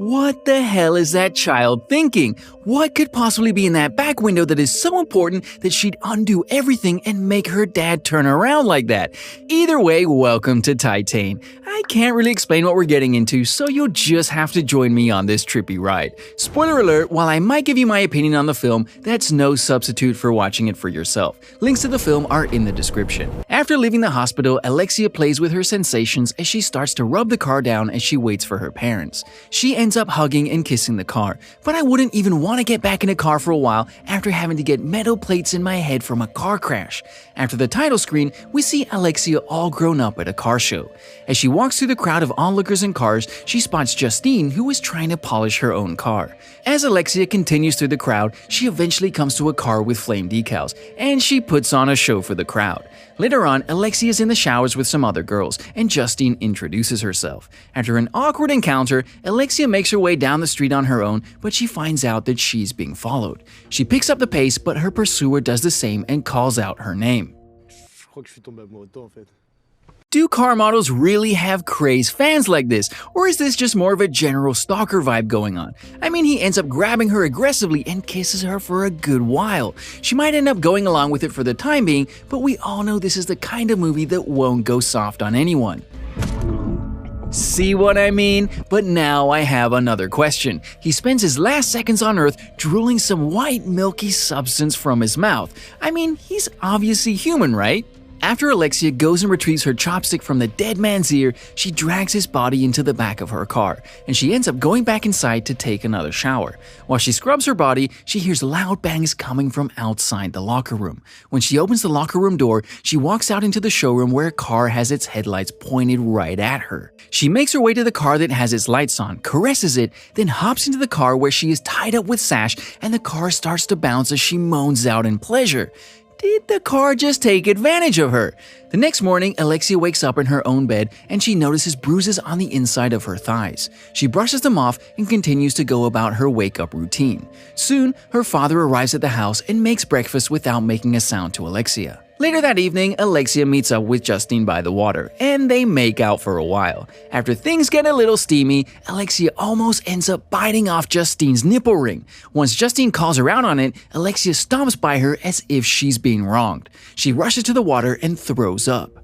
What the hell is that child thinking? What could possibly be in that back window that is so important that she'd undo everything and make her dad turn around like that? Either way, welcome to Titan. I can't really explain what we're getting into, so you'll just have to join me on this trippy ride. Spoiler alert, while I might give you my opinion on the film, that's no substitute for watching it for yourself. Links to the film are in the description. After leaving the hospital, Alexia plays with her sensations as she starts to rub the car down as she waits for her parents. She ends up hugging and kissing the car, but I wouldn't even want to get back in a car for a while after having to get metal plates in my head from a car crash. After the title screen, we see Alexia all grown up at a car show. As she walks through the crowd of onlookers and cars, she spots Justine, who is trying to polish her own car. As Alexia continues through the crowd, she eventually comes to a car with flame decals, and she puts on a show for the crowd. Later on, Alexia is in the showers with some other girls, and Justine introduces herself. After an awkward encounter, Alexia makes her way down the street on her own, but she finds out that she's being followed. She picks up the pace, but her pursuer does the same and calls out her name. Do car models really have crazed fans like this, or is this just more of a general stalker vibe going on? I mean, he ends up grabbing her aggressively and kisses her for a good while. She might end up going along with it for the time being, but we all know this is the kind of movie that won't go soft on anyone. See what I mean? But now I have another question. He spends his last seconds on Earth drooling some white milky substance from his mouth. I mean, he's obviously human, right? After Alexia goes and retrieves her chopstick from the dead man's ear, she drags his body into the back of her car, and she ends up going back inside to take another shower. While she scrubs her body, she hears loud bangs coming from outside the locker room. When she opens the locker room door, she walks out into the showroom where a car has its headlights pointed right at her. She makes her way to the car that has its lights on, caresses it, then hops into the car where she is tied up with sash, and the car starts to bounce as she moans out in pleasure. Did the car just take advantage of her? The next morning, Alexia wakes up in her own bed and she notices bruises on the inside of her thighs. She brushes them off and continues to go about her wake-up routine. Soon, her father arrives at the house and makes breakfast without making a sound to Alexia. Later that evening, Alexia meets up with Justine by the water, and they make out for a while. After things get a little steamy, Alexia almost ends up biting off Justine's nipple ring. Once Justine calls her out on it, Alexia stomps by her as if she's being wronged. She rushes to the water and throws up.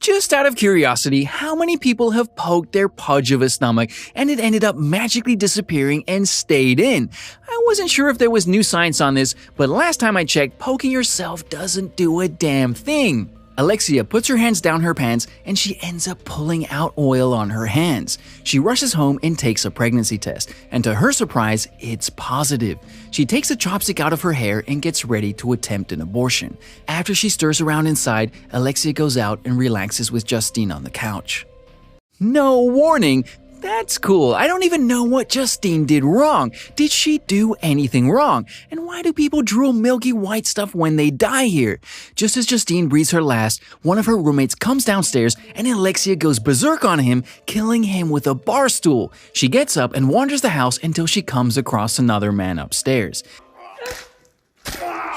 Just out of curiosity, how many people have poked their pudge of a stomach and it ended up magically disappearing and stayed in? I wasn't sure if there was new science on this, but last time I checked, poking yourself doesn't do a damn thing. Alexia puts her hands down her pants and she ends up pulling out oil on her hands. She rushes home and takes a pregnancy test, and to her surprise, it's positive. She takes a chopstick out of her hair and gets ready to attempt an abortion. After she stirs around inside, Alexia goes out and relaxes with Justine on the couch. No warning! That's cool. I don't even know what Justine did wrong. Did she do anything wrong? And why do people drool milky white stuff when they die here? Just as Justine breathes her last, one of her roommates comes downstairs and Alexia goes berserk on him, killing him with a bar stool. She gets up and wanders the house until she comes across another man upstairs.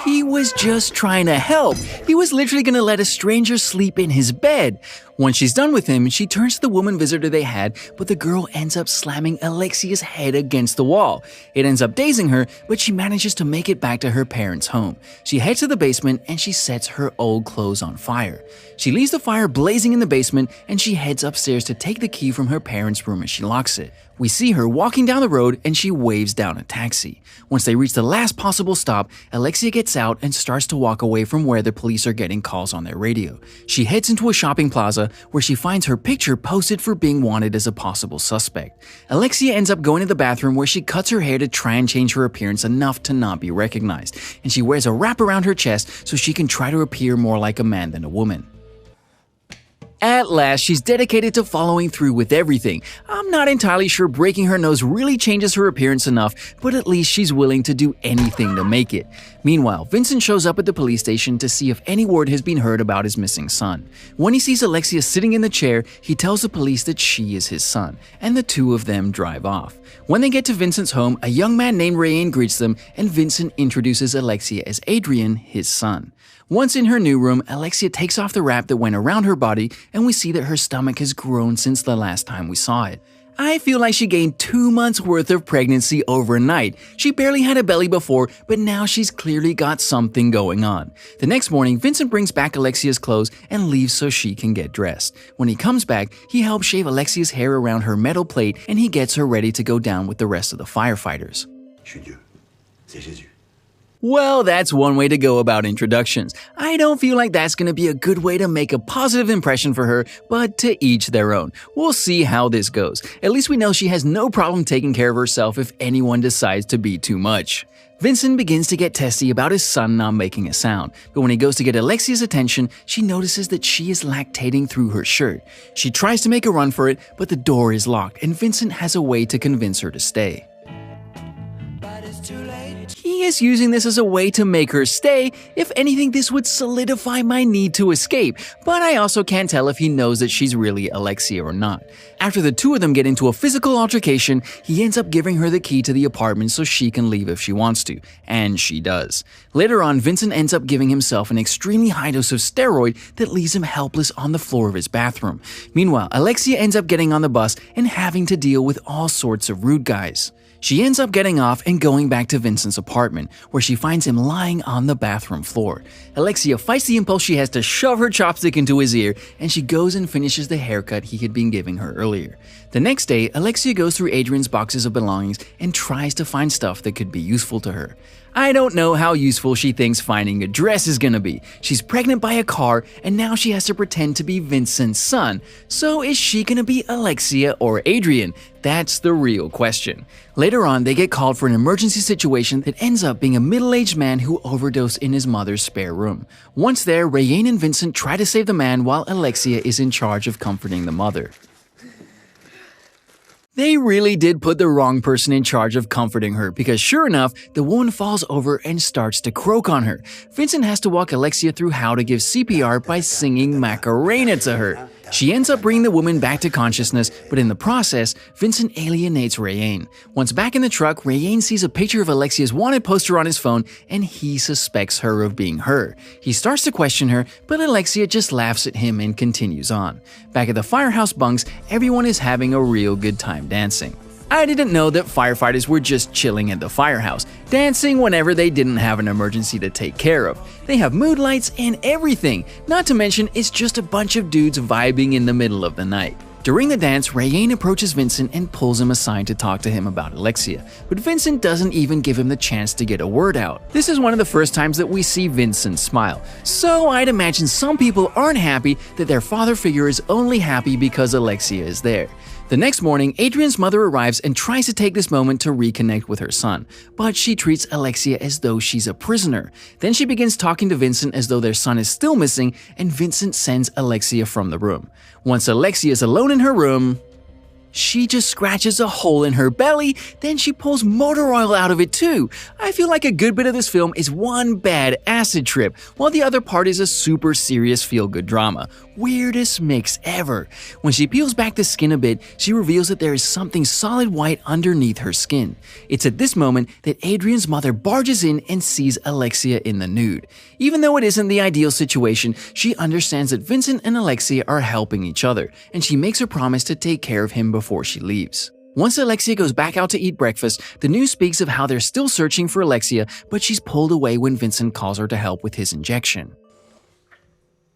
He was just trying to help. He was literally going to let a stranger sleep in his bed. Once she's done with him, she turns to the woman visitor they had, but the girl ends up slamming Alexia's head against the wall. It ends up dazing her, but she manages to make it back to her parents' home. She heads to the basement and she sets her old clothes on fire. She leaves the fire blazing in the basement and she heads upstairs to take the key from her parents' room as she locks it. We see her walking down the road and she waves down a taxi. Once they reach the last possible stop, Alexia gets out and starts to walk away from where the police are getting calls on their radio. She heads into a shopping plaza where she finds her picture posted for being wanted as a possible suspect. Alexia ends up going to the bathroom where she cuts her hair to try and change her appearance enough to not be recognized, and she wears a wrap around her chest so she can try to appear more like a man than a woman. At last, she's dedicated to following through with everything. I'm not entirely sure breaking her nose really changes her appearance enough, but at least she's willing to do anything to make it. Meanwhile, Vincent shows up at the police station to see if any word has been heard about his missing son. When he sees Alexia sitting in the chair, he tells the police that she is his son, and the two of them drive off. When they get to Vincent's home, a young man named Rayan greets them, and Vincent introduces Alexia as Adrian, his son. Once in her new room, Alexia takes off the wrap that went around her body, and we see that her stomach has grown since the last time we saw it. I feel like she gained 2 months worth of pregnancy overnight. She barely had a belly before, but now she's clearly got something going on. The next morning, Vincent brings back Alexia's clothes and leaves so she can get dressed. When he comes back, he helps shave Alexia's hair around her metal plate and he gets her ready to go down with the rest of the firefighters. Je suis Dieu. C'est Jésus. Well, that's one way to go about introductions. I don't feel like that's going to be a good way to make a positive impression for her, but to each their own. We'll see how this goes. At least we know she has no problem taking care of herself if anyone decides to be too much. Vincent begins to get testy about his son not making a sound, but when he goes to get Alexia's attention, she notices that she is lactating through her shirt. She tries to make a run for it, but the door is locked and Vincent has a way to convince her to stay. He is using this as a way to make her stay. If anything, this would solidify my need to escape, but I also can't tell if he knows that she's really Alexia or not. After the two of them get into a physical altercation, he ends up giving her the key to the apartment so she can leave if she wants to, and she does. Later on, Vincent ends up giving himself an extremely high dose of steroid that leaves him helpless on the floor of his bathroom. Meanwhile, Alexia ends up getting on the bus and having to deal with all sorts of rude guys. She ends up getting off and going back to Vincent's apartment, where she finds him lying on the bathroom floor. Alexia fights the impulse she has to shove her chopstick into his ear, and she goes and finishes the haircut he had been giving her earlier. The next day, Alexia goes through Adrian's boxes of belongings and tries to find stuff that could be useful to her. I don't know how useful she thinks finding a dress is gonna be. She's pregnant by a car, and now she has to pretend to be Vincent's son. So is she gonna be Alexia or Adrian? That's the real question. Later on, they get called for an emergency situation that ends up being a middle-aged man who overdosed in his mother's spare room. Once there, Rayanne and Vincent try to save the man while Alexia is in charge of comforting the mother. They really did put the wrong person in charge of comforting her because sure enough, the woman falls over and starts to croak on her. Vincent has to walk Alexia through how to give CPR by singing Macarena to her. She ends up bringing the woman back to consciousness, but in the process, Vincent alienates Rayanne. Once back in the truck, Rayanne sees a picture of Alexia's wanted poster on his phone and he suspects her of being her. He starts to question her, but Alexia just laughs at him and continues on. Back at the firehouse bunks, everyone is having a real good time dancing. I didn't know that firefighters were just chilling at the firehouse, dancing whenever they didn't have an emergency to take care of. They have mood lights and everything, not to mention it's just a bunch of dudes vibing in the middle of the night. During the dance, Rayanne approaches Vincent and pulls him aside to talk to him about Alexia, but Vincent doesn't even give him the chance to get a word out. This is one of the first times that we see Vincent smile, so I'd imagine some people aren't happy that their father figure is only happy because Alexia is there. The next morning, Adrian's mother arrives and tries to take this moment to reconnect with her son, but she treats Alexia as though she's a prisoner. Then she begins talking to Vincent as though their son is still missing, and Vincent sends Alexia from the room. Once Alexia is alone in her room, she just scratches a hole in her belly, then she pulls motor oil out of it too. I feel like a good bit of this film is one bad acid trip, while the other part is a super serious feel-good drama. Weirdest mix ever. When she peels back the skin a bit, she reveals that there is something solid white underneath her skin. It's at this moment that Adrian's mother barges in and sees Alexia in the nude. Even though it isn't the ideal situation, she understands that Vincent and Alexia are helping each other, and she makes her promise to take care of him before she leaves. Once Alexia goes back out to eat breakfast, the news speaks of how they're still searching for Alexia, but she's pulled away when Vincent calls her to help with his injection.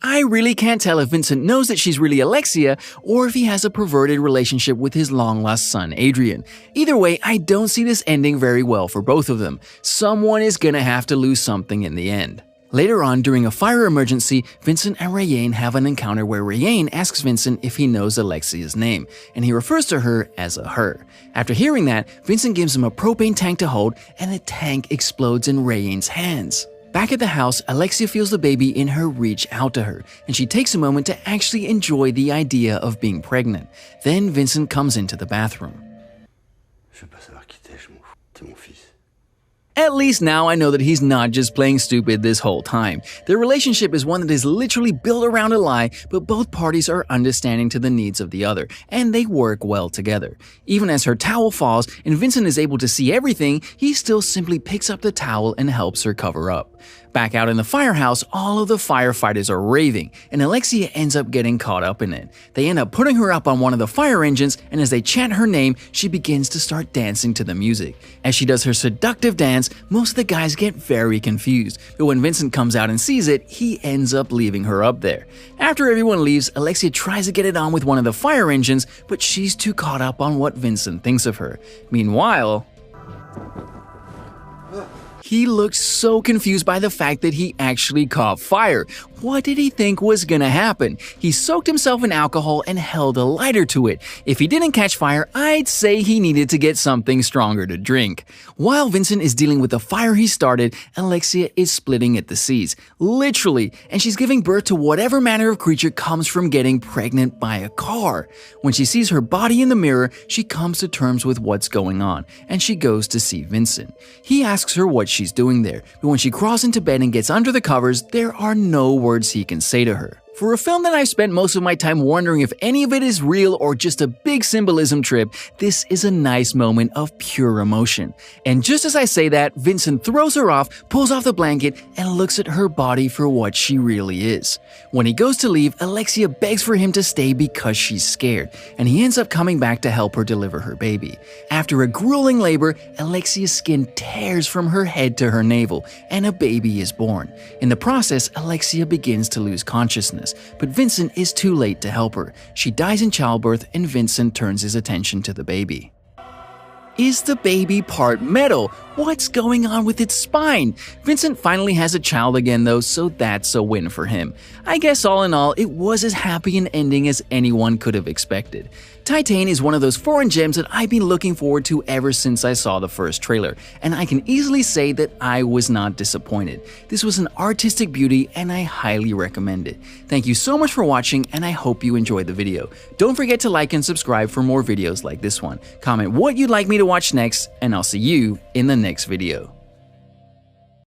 I really can't tell if Vincent knows that she's really Alexia or if he has a perverted relationship with his long-lost son, Adrian. Either way, I don't see this ending very well for both of them. Someone is gonna have to lose something in the end. Later on, during a fire emergency, Vincent and Rayanne have an encounter where Rayanne asks Vincent if he knows Alexia's name, and he refers to her as a her. After hearing that, Vincent gives him a propane tank to hold, and the tank explodes in Rayanne's hands. Back at the house, Alexia feels the baby in her reach out to her, and she takes a moment to actually enjoy the idea of being pregnant. Then Vincent comes into the bathroom. Je veux pas savoir qui t'es, je m'en fous. T'es mon fils. At least now I know that he's not just playing stupid this whole time. Their relationship is one that is literally built around a lie, but both parties are understanding to the needs of the other, and they work well together. Even as her towel falls and Vincent is able to see everything, he still simply picks up the towel and helps her cover up. Back out in the firehouse, all of the firefighters are raving, and Alexia ends up getting caught up in it. They end up putting her up on one of the fire engines, and as they chant her name, she begins to start dancing to the music. As she does her seductive dance, most of the guys get very confused, but when Vincent comes out and sees it, he ends up leaving her up there. After everyone leaves, Alexia tries to get it on with one of the fire engines, but she's too caught up on what Vincent thinks of her. Meanwhile, he looked so confused by the fact that he actually caught fire. What did he think was gonna happen? He soaked himself in alcohol and held a lighter to it. If he didn't catch fire, I'd say he needed to get something stronger to drink. While Vincent is dealing with the fire he started, Alexia is splitting at the seams, literally, and she's giving birth to whatever manner of creature comes from getting pregnant by a car. When she sees her body in the mirror, she comes to terms with what's going on, and she goes to see Vincent. He asks her what she's doing there, but when she crawls into bed and gets under the covers, there are no words he can say to her. For a film that I've spent most of my time wondering if any of it is real or just a big symbolism trip, this is a nice moment of pure emotion. And just as I say that, Vincent throws her off, pulls off the blanket, and looks at her body for what she really is. When he goes to leave, Alexia begs for him to stay because she's scared, and he ends up coming back to help her deliver her baby. After a grueling labor, Alexia's skin tears from her head to her navel, and a baby is born. In the process, Alexia begins to lose consciousness, but Vincent is too late to help her. She dies in childbirth, and Vincent turns his attention to the baby. Is the baby part metal? What's going on with its spine? Vincent finally has a child again though, so that's a win for him. I guess all in all, it was as happy an ending as anyone could have expected. Titan is one of those foreign gems that I've been looking forward to ever since I saw the first trailer, and I can easily say that I was not disappointed. This was an artistic beauty and I highly recommend it. Thank you so much for watching, and I hope you enjoyed the video. Don't forget to like and subscribe for more videos like this one. Comment what you'd like me to watch next, and I'll see you in the next video.